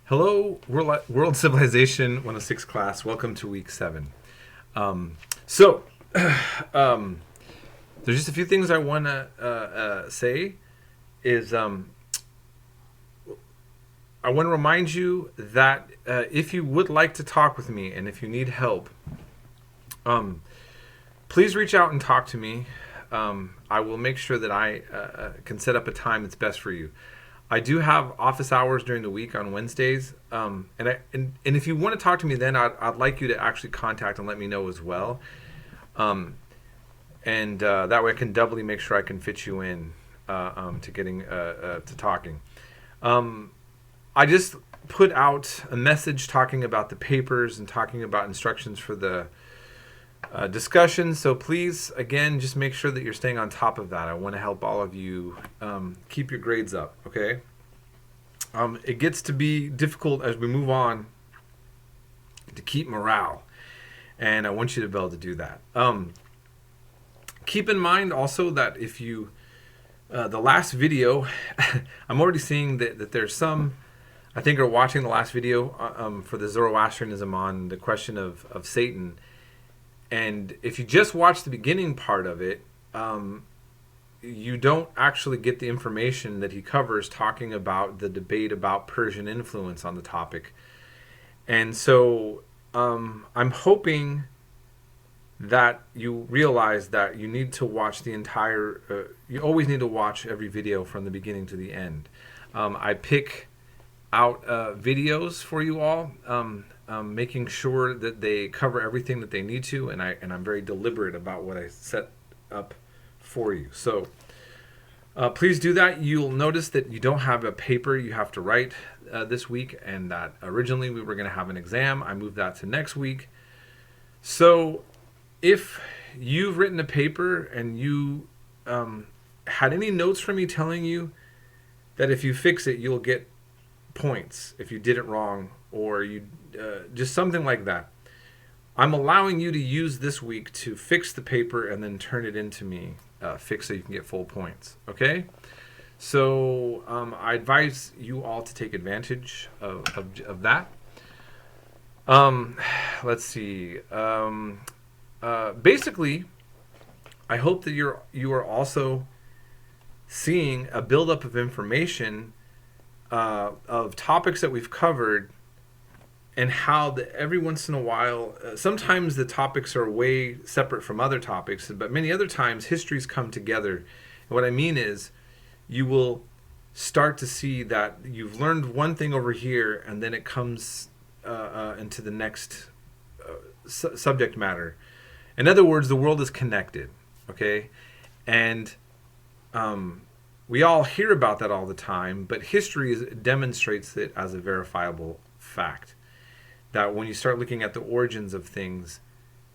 Hello, World Civilization 106 class. Welcome to week 7. So, there's just a few things I want to say. I want to remind you that if you would like to talk with me and if you need help, please reach out and talk to me. I will make sure that I can set up a time that's best for you. I do have office hours during the week on Wednesdays, and if you want to talk to me, then I'd like you to actually contact and let me know as well, and that way I can doubly make sure I can fit you in to getting to talking. I just put out a message talking about the papers and talking about instructions for the discussion. So please, again, just make sure that you're staying on top of that. I want to help all of you keep your grades up, okay? It gets to be difficult as we move on to keep morale, and I want you to be able to do that. Keep in mind also that if you, the last video, I'm already seeing that there's some, I think, are watching the last video for the Zoroastrianism on the question of Satan. And if you just watch the beginning part of it, you don't actually get the information that he covers talking about the debate about Persian influence on the topic. And so I'm hoping that you realize that you need to watch the entire, you always need to watch every video from the beginning to the end. I pick out videos for you all, making sure that they cover everything that they need to, and I'm very deliberate about what I set up for you. So please do that. You'll notice that you don't have a paper you have to write this week, and that originally we were going to have an exam. I moved that to next week. So if you've written a paper and you had any notes from me telling you that if you fix it, you'll get points if you did it wrong, or you just something like that, I'm allowing you to use this week to fix the paper and then turn it into me fix so you can get full points. Okay, so I advise you all to take advantage of that. Let's see. Basically, I hope that you are also seeing a buildup of information of topics that we've covered, and how every once in a while, sometimes the topics are way separate from other topics, but many other times histories come together. And what I mean is, you will start to see that you've learned one thing over here, and then it comes into the next subject matter. In other words, the world is connected, okay? And we all hear about that all the time, but history demonstrates it as a verifiable fact. That when you start looking at the origins of things,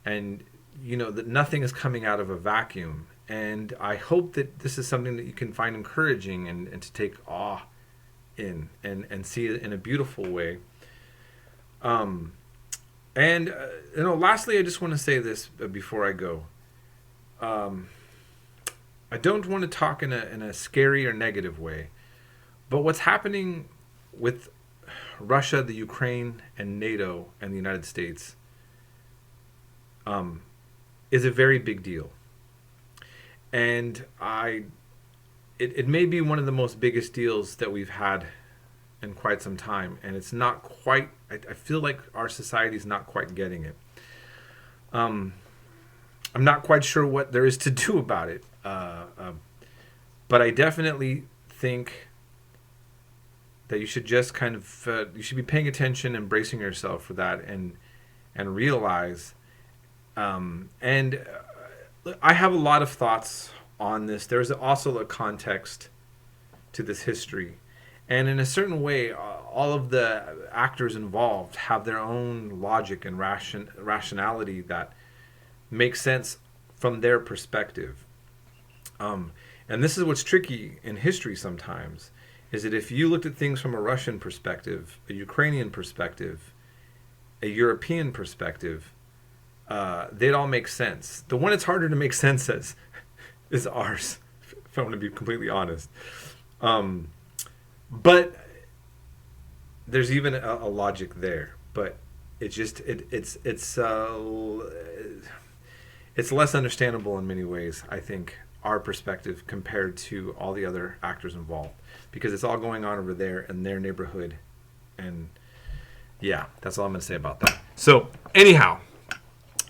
and you know that nothing is coming out of a vacuum. And I hope that this is something that you can find encouraging and to take awe in and see it in a beautiful way. Lastly, I just want to say this before I go. I don't want to talk in a scary or negative way, but what's happening with Russia, the Ukraine, and NATO, and the United States is a very big deal. And it may be one of the most biggest deals that we've had in quite some time. And it's not quite, I feel like our society is not quite getting it. I'm not quite sure what there is to do about it. But I definitely think that you should just kind of you should be paying attention and bracing yourself for that, and realize I have a lot of thoughts on this. There's also a context to this history, and in a certain way all of the actors involved have their own logic and rationality that makes sense from their perspective, and this is what's tricky in history sometimes, is that if you looked at things from a Russian perspective, a Ukrainian perspective, a European perspective, they'd all make sense. The one it's harder to make sense as is ours, if I want to be completely honest. But there's even a logic there, but it's less understandable in many ways, I think, our perspective compared to all the other actors involved, because it's all going on over there in their neighborhood. And yeah, that's all I'm going to say about that. So anyhow,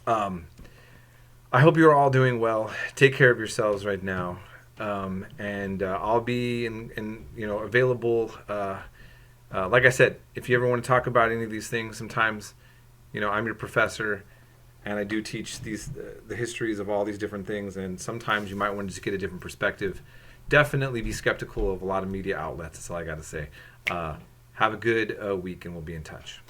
I hope you're all doing well. Take care of yourselves right now. And I'll be available. Like I said, if you ever want to talk about any of these things, sometimes, I'm your professor, and I do teach the histories of all these different things, and sometimes you might want to just get a different perspective. Definitely be skeptical of a lot of media outlets. That's all I got to say. Have a good week, and we'll be in touch.